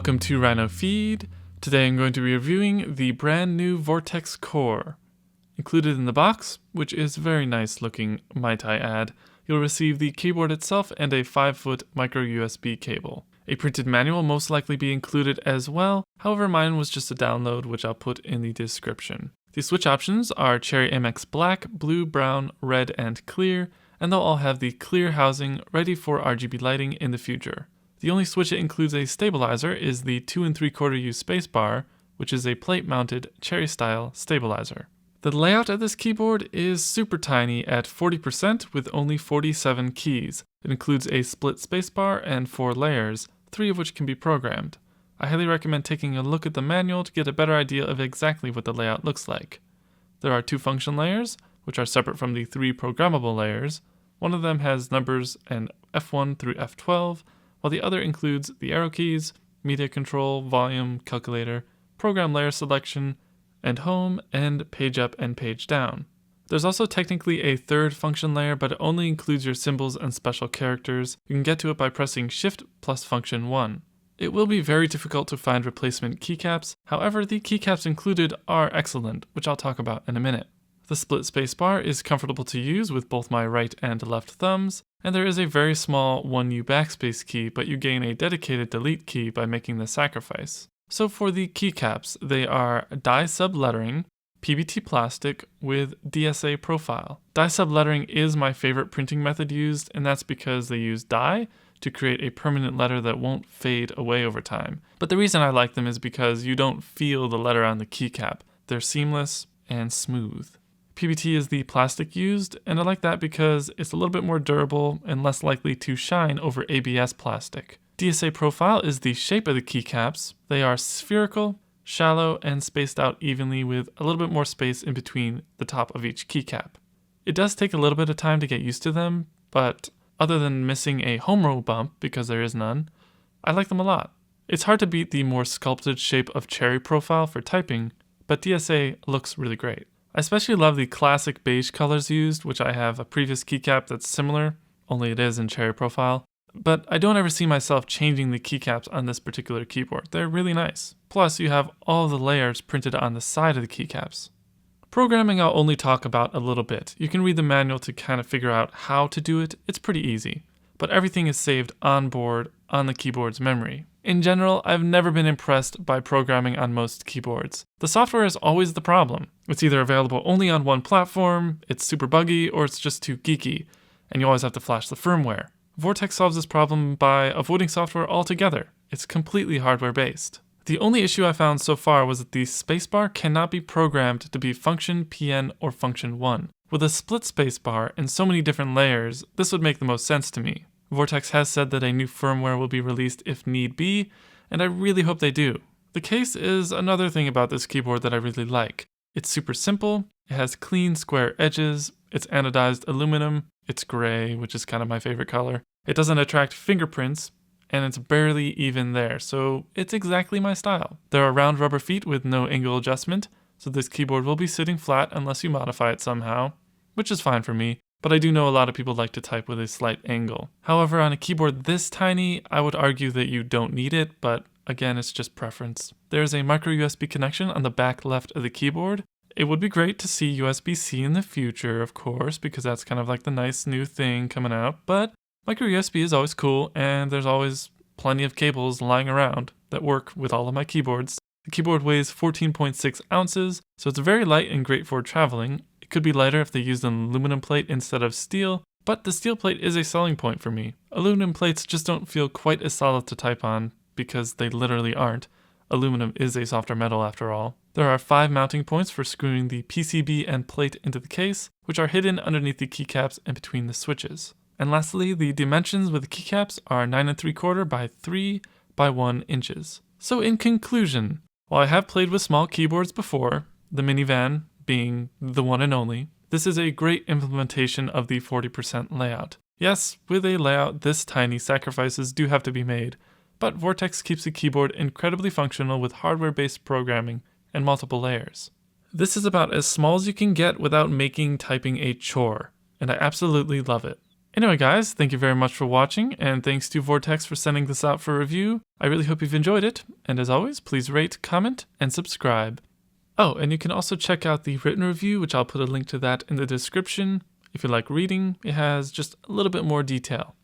Welcome to Rhinofeed. Today I'm going to be reviewing the brand new Vortex core. Included in the box, which is very nice looking, might I add, you'll receive the keyboard itself and a 5-foot micro USB cable. A printed manual will most likely be included as well, however mine was just a download which I'll put in the description. The switch options are Cherry MX Black, Blue, Brown, Red, and Clear, and they'll all have the clear housing ready for RGB lighting in the future. The only switch that includes a stabilizer is the 2 3/4 U spacebar, which is a plate-mounted Cherry-style stabilizer. The layout of this keyboard is super tiny at 40% with only 47 keys. It includes a split spacebar and 4 layers, 3 of which can be programmed. I highly recommend taking a look at the manual to get a better idea of exactly what the layout looks like. There are 2 function layers, which are separate from the 3 programmable layers. One of them has numbers and F1 through F12, while the other includes the arrow keys, media control, volume, calculator, program layer selection, and home, and page up and page down. There's also technically a 3rd function layer, but it only includes your symbols and special characters. You can get to it by pressing Shift plus function 1. It will be very difficult to find replacement keycaps, however the keycaps included are excellent, which I'll talk about in a minute. The split spacebar is comfortable to use with both my right and left thumbs, and there is a very small 1U backspace key, but you gain a dedicated delete key by making the sacrifice. So for the keycaps, they are dye-sublimated, PBT plastic with DSA profile. Dye-sublimated is my favorite printing method used, and that's because they use dye to create a permanent letter that won't fade away over time. But the reason I like them is because you don't feel the letter on the keycap. They're seamless and smooth. PBT is the plastic used, and I like that because it's a little bit more durable and less likely to shine over ABS plastic. DSA profile is the shape of the keycaps. They are spherical, shallow, and spaced out evenly with a little bit more space in between the top of each keycap. It does take a little bit of time to get used to them, but other than missing a home row bump, because there is none, I like them a lot. It's hard to beat the more sculpted shape of Cherry profile for typing, but DSA looks really great. I especially love the classic beige colors used, which I have a previous keycap that's similar, only it is in Cherry profile. But I don't ever see myself changing the keycaps on this particular keyboard. They're really nice. Plus, you have all the layers printed on the side of the keycaps. Programming I'll only talk about a little bit. You can read the manual to kind of figure out how to do it. It's pretty easy. But everything is saved on board on the keyboard's memory. In general, I've never been impressed by programming on most keyboards. The software is always the problem. It's either available only on one platform, it's super buggy, or it's just too geeky, and you always have to flash the firmware. Vortex solves this problem by avoiding software altogether. It's completely hardware-based. The only issue I found so far was that the spacebar cannot be programmed to be function, PN, or function 1. With a split spacebar and so many different layers, this would make the most sense to me. Vortex has said that a new firmware will be released if need be, and I really hope they do. The case is another thing about this keyboard that I really like. It's super simple, it has clean square edges, it's anodized aluminum, it's gray, which is kind of my favorite color. It doesn't attract fingerprints, and it's barely even there, so it's exactly my style. There are round rubber feet with no angle adjustment, so this keyboard will be sitting flat unless you modify it somehow, which is fine for me. But I do know a lot of people like to type with a slight angle. However, on a keyboard this tiny, I would argue that you don't need it, but again, it's just preference. There's a micro USB connection on the back left of the keyboard. It would be great to see USB-C in the future, of course, because that's kind of like the nice new thing coming out, but micro USB is always cool, and there's always plenty of cables lying around that work with all of my keyboards. The keyboard weighs 14.6 ounces, so it's very light and great for traveling. Could be lighter if they used an aluminum plate instead of steel, but the steel plate is a selling point for me. Aluminum plates just don't feel quite as solid to type on because they literally aren't. Aluminum is a softer metal after all. There are 5 mounting points for screwing the PCB and plate into the case, which are hidden underneath the keycaps and between the switches. And lastly, the dimensions with the keycaps are 9 3/4 by 3 by 1 inches. So in conclusion, while I have played with small keyboards before, the minivan being the one and only, this is a great implementation of the 40% layout. Yes, with a layout this tiny, sacrifices do have to be made, but Vortex keeps the keyboard incredibly functional with hardware-based programming and multiple layers. This is about as small as you can get without making typing a chore, and I absolutely love it. Anyway, guys, thank you very much for watching, and thanks to Vortex for sending this out for review. I really hope you've enjoyed it, and as always, please rate, comment, and subscribe. Oh, and you can also check out the written review, which I'll put a link to that in the description. If you like reading, it has just a little bit more detail.